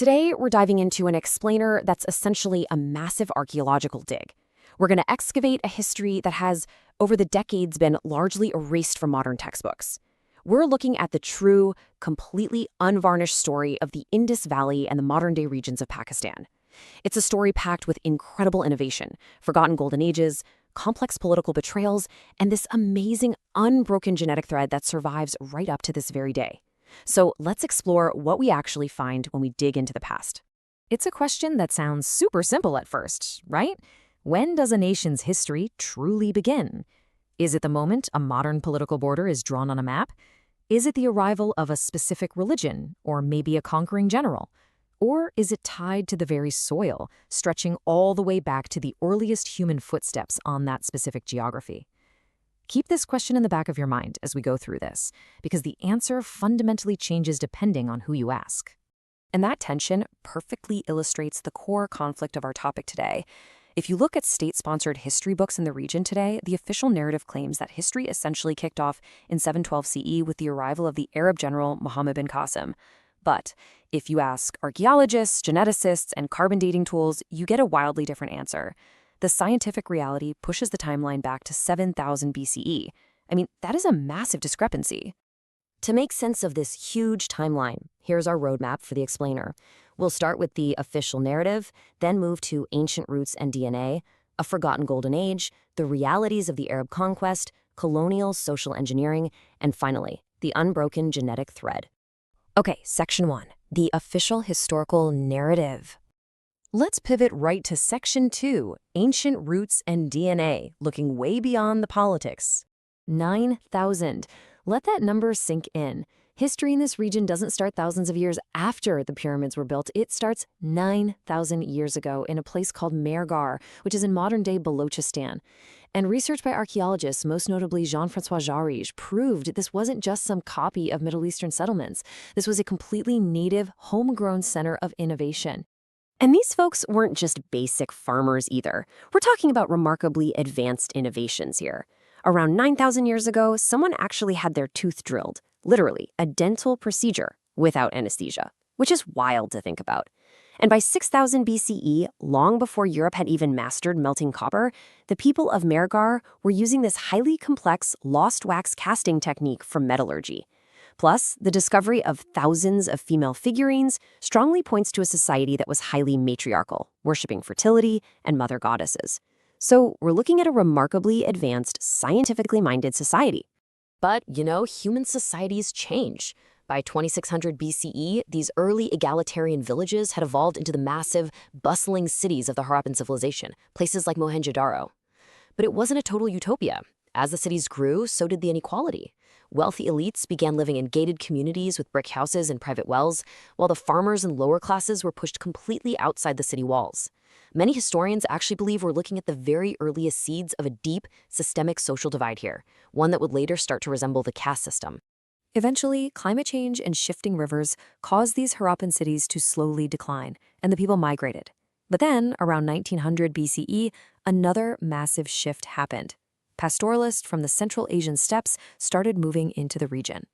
Today, we're diving into an explainer that's essentially a massive archaeological dig. We're going to excavate a history that has, over the decades, been largely erased from modern textbooks. We're looking at the true, completely unvarnished story of the Indus Valley and the modern-day regions of Pakistan. It's a story packed with incredible innovation, forgotten golden ages, complex political betrayals, and this amazing, unbroken genetic thread that survives right up to this very day. So let's explore what we actually find when we dig into the past. It's a question that sounds super simple at first, right? When does a nation's history truly begin? Is it the moment a modern political border is drawn on a map? Is it the arrival of a specific religion, or maybe a conquering general? Or is it tied to the very soil, stretching all the way back to the earliest human footsteps on that specific geography? Keep this question in the back of your mind as we go through this, because the answer fundamentally changes depending on who you ask. And that tension perfectly illustrates the core conflict of our topic today. If you look at state-sponsored history books in the region today, the official narrative claims that history essentially kicked off in 712 CE with the arrival of the Arab general Muhammad bin Qasim. But if you ask archaeologists, geneticists, and carbon dating tools, you get a wildly different answer. The scientific reality pushes the timeline back to 7000 BCE. I mean, that is a massive discrepancy. To make sense of this huge timeline, here's our roadmap for the explainer. We'll start with the official narrative, then move to ancient roots and DNA, a forgotten golden age, the realities of the Arab conquest, colonial social engineering, and finally, the unbroken genetic thread. Okay, Section 1, the official historical narrative. Let's pivot right to Section 2, ancient roots and DNA, looking way beyond the politics. 9,000. Let that number sink in. History in this region doesn't start thousands of years after the pyramids were built. It starts 9,000 years ago in a place called Mehrgarh, which is in modern-day Balochistan. And research by archaeologists, most notably Jean-François Jarige, proved this wasn't just some copy of Middle Eastern settlements. This was a completely native, homegrown center of innovation. And these folks weren't just basic farmers either. We're talking about remarkably advanced innovations here. Around 9,000 years ago, someone actually had their tooth drilled, literally a dental procedure without anesthesia, which is wild to think about. And by 6000 BCE, long before Europe had even mastered melting copper, the people of Mehrgarh were using this highly complex lost wax casting technique for metallurgy. Plus, the discovery of thousands of female figurines strongly points to a society that was highly matriarchal, worshipping fertility and mother goddesses. So we're looking at a remarkably advanced, scientifically minded society. But, human societies change. By 2600 BCE, these early egalitarian villages had evolved into the massive, bustling cities of the Harappan civilization, places like Mohenjo-daro. But it wasn't a total utopia. As the cities grew, so did the inequality. Wealthy elites began living in gated communities with brick houses and private wells, while the farmers and lower classes were pushed completely outside the city walls. Many historians actually believe we're looking at the very earliest seeds of a deep, systemic social divide here, one that would later start to resemble the caste system. Eventually, climate change and shifting rivers caused these Harappan cities to slowly decline, and the people migrated. But then, around 1900 BCE, another massive shift happened. Pastoralists from the Central Asian steppes started moving into the region.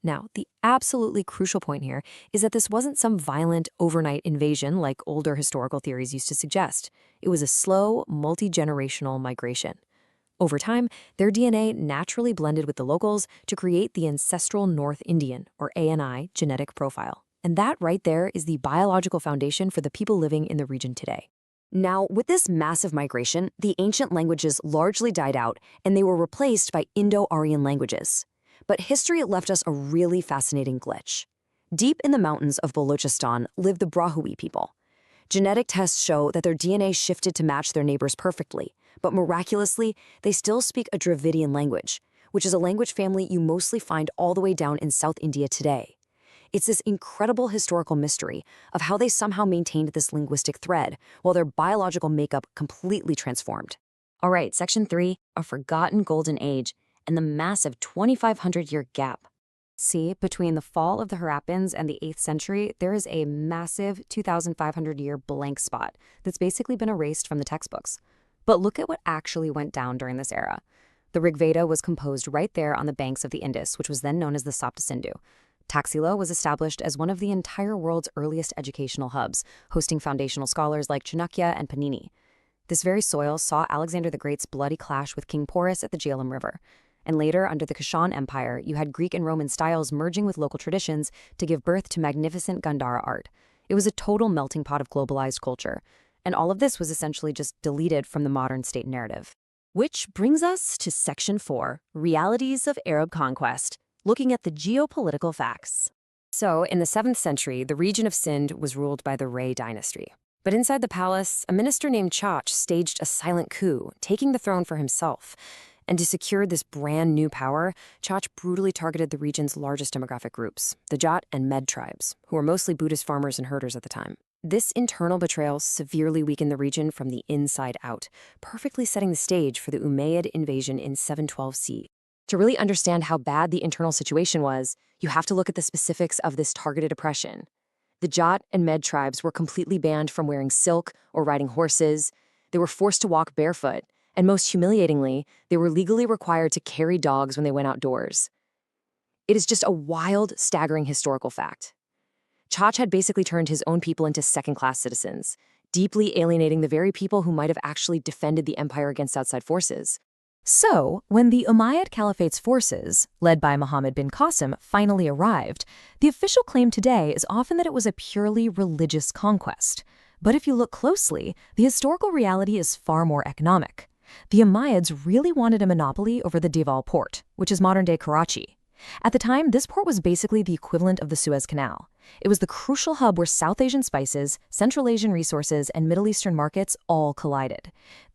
Now, the absolutely crucial point here is that this wasn't some violent overnight invasion like older historical theories used to suggest. It was a slow, multi-generational migration. Over time, their DNA naturally blended with the locals to create the ancestral North Indian, or ANI, genetic profile. And that right there is the biological foundation for the people living in the region today. Now, with this massive migration, the ancient languages largely died out, and they were replaced by Indo-Aryan languages. But history left us a really fascinating glitch. Deep in the mountains of Balochistan live the Brahui people. Genetic tests show that their DNA shifted to match their neighbors perfectly, but miraculously, they still speak a Dravidian language, which is a language family you mostly find all the way down in South India today. It's this incredible historical mystery of how they somehow maintained this linguistic thread while their biological makeup completely transformed. All right, Section 3, a forgotten golden age and the massive 2,500-year gap. See, between the fall of the Harappans and the 8th century, there is a massive 2,500-year blank spot that's basically been erased from the textbooks. But look at what actually went down during this era. The Rig Veda was composed right there on the banks of the Indus, which was then known as the Sapta Sindhu. Taxila was established as one of the entire world's earliest educational hubs, hosting foundational scholars like Chanakya and Panini. This very soil saw Alexander the Great's bloody clash with King Porus at the Jhelum River. And later, under the Kushan Empire, you had Greek and Roman styles merging with local traditions to give birth to magnificent Gandhara art. It was a total melting pot of globalized culture. And all of this was essentially just deleted from the modern state narrative. Which brings us to Section 4, Realities of Arab Conquest, looking at the geopolitical facts. So, in the 7th century, the region of Sind was ruled by the Ray dynasty. But inside the palace, a minister named Chach staged a silent coup, taking the throne for himself. And to secure this brand new power, Chach brutally targeted the region's largest demographic groups, the Jat and Med tribes, who were mostly Buddhist farmers and herders at the time. This internal betrayal severely weakened the region from the inside out, perfectly setting the stage for the Umayyad invasion in 712 CE. To really understand how bad the internal situation was, you have to look at the specifics of this targeted oppression. The Jat and Med tribes were completely banned from wearing silk or riding horses. They were forced to walk barefoot, and most humiliatingly, they were legally required to carry dogs when they went outdoors. It is just a wild, staggering historical fact. Chach had basically turned his own people into second-class citizens, deeply alienating the very people who might have actually defended the empire against outside forces. So, when the Umayyad Caliphate's forces, led by Muhammad bin Qasim, finally arrived, the official claim today is often that it was a purely religious conquest. But if you look closely, the historical reality is far more economic. The Umayyads really wanted a monopoly over the Deval port, which is modern-day Karachi. At the time, this port was basically the equivalent of the Suez Canal. It was the crucial hub where South Asian spices, Central Asian resources, and Middle Eastern markets all collided.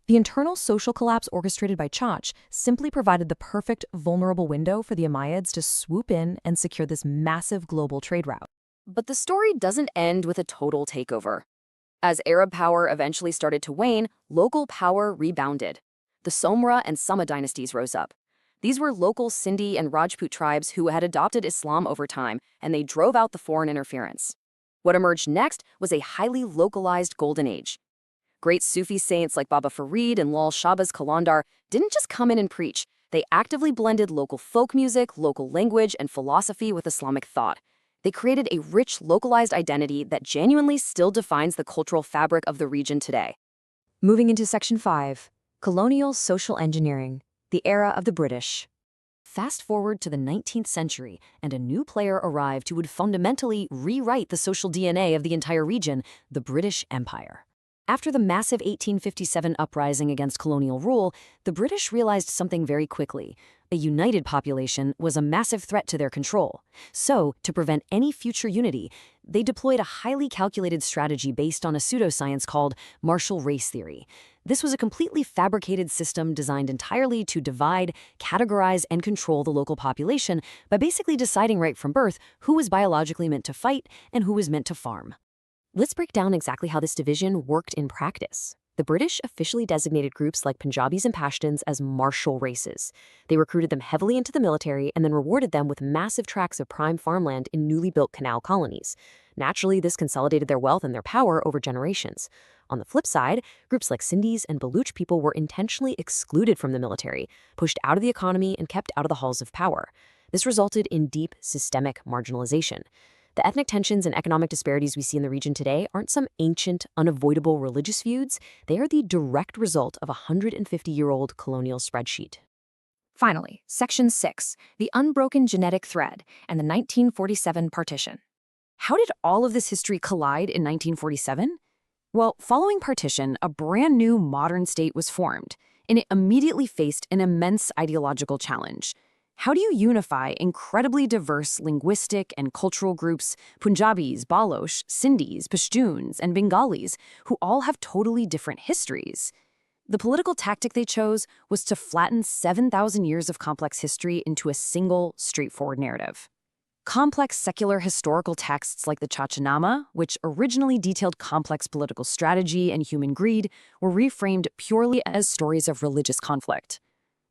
The internal social collapse orchestrated by Chach simply provided the perfect vulnerable window for the Umayyads to swoop in and secure this massive global trade route. But the story doesn't end with a total takeover. As Arab power eventually started to wane, local power rebounded. The Somra and Sama dynasties rose up. These were local Sindhi and Rajput tribes who had adopted Islam over time, and they drove out the foreign interference. What emerged next was a highly localized golden age. Great Sufi saints like Baba Farid and Lal Shahbaz Qalandar didn't just come in and preach. They actively blended local folk music, local language, and philosophy with Islamic thought. They created a rich, localized identity that genuinely still defines the cultural fabric of the region today. Moving into Section 5, Colonial Social Engineering, the era of the British. Fast forward to the 19th century, and a new player arrived who would fundamentally rewrite the social DNA of the entire region, the British Empire. After the massive 1857 uprising against colonial rule, the British realized something very quickly. A united population was a massive threat to their control. So, to prevent any future unity, they deployed a highly calculated strategy based on a pseudoscience called martial race theory. This was a completely fabricated system designed entirely to divide, categorize, and control the local population by basically deciding right from birth who was biologically meant to fight and who was meant to farm. Let's break down exactly how this division worked in practice. The British officially designated groups like Punjabis and Pashtuns as martial races. They recruited them heavily into the military and then rewarded them with massive tracts of prime farmland in newly built canal colonies. Naturally, this consolidated their wealth and their power over generations. On the flip side, groups like Sindhis and Baluch people were intentionally excluded from the military, pushed out of the economy, and kept out of the halls of power. This resulted in deep, systemic marginalization. The ethnic tensions and economic disparities we see in the region today aren't some ancient, unavoidable religious feuds. They are the direct result of a 150-year-old colonial spreadsheet. Finally, Section 6, the unbroken genetic thread and the 1947 partition. How did all of this history collide in 1947? Well, following partition, a brand new modern state was formed, and it immediately faced an immense ideological challenge. How do you unify incredibly diverse linguistic and cultural groups, Punjabis, Baloch, Sindhis, Pashtuns, and Bengalis, who all have totally different histories? The political tactic they chose was to flatten 7,000 years of complex history into a single, straightforward narrative. Complex secular historical texts like the Chachanama, which originally detailed complex political strategy and human greed, were reframed purely as stories of religious conflict.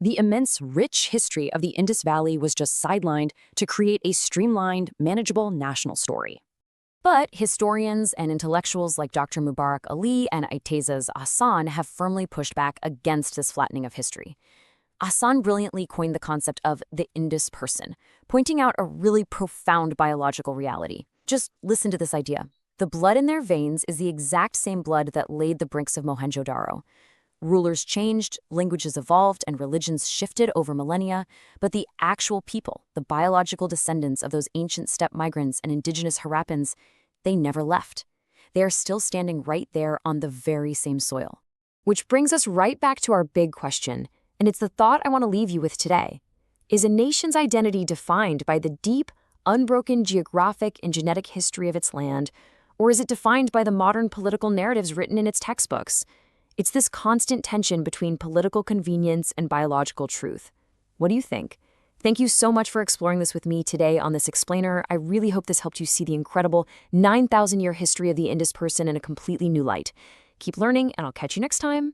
The immense, rich history of the Indus Valley was just sidelined to create a streamlined, manageable national story. But historians and intellectuals like Dr. Mubarak Ali and Aitezas Hassan have firmly pushed back against this flattening of history. Hassan brilliantly coined the concept of the Indus person, pointing out a really profound biological reality. Just listen to this idea. The blood in their veins is the exact same blood that laid the bricks of Mohenjo-Daro. Rulers changed, languages evolved, and religions shifted over millennia, but the actual people, the biological descendants of those ancient steppe migrants and indigenous Harappans, they never left. They are still standing right there on the very same soil. Which brings us right back to our big question, and it's the thought I want to leave you with today. Is a nation's identity defined by the deep, unbroken geographic and genetic history of its land, or is it defined by the modern political narratives written in its textbooks? It's this constant tension between political convenience and biological truth. What do you think? Thank you so much for exploring this with me today on This Explainer. I really hope this helped you see the incredible 9,000-year history of the Indus person in a completely new light. Keep learning, and I'll catch you next time.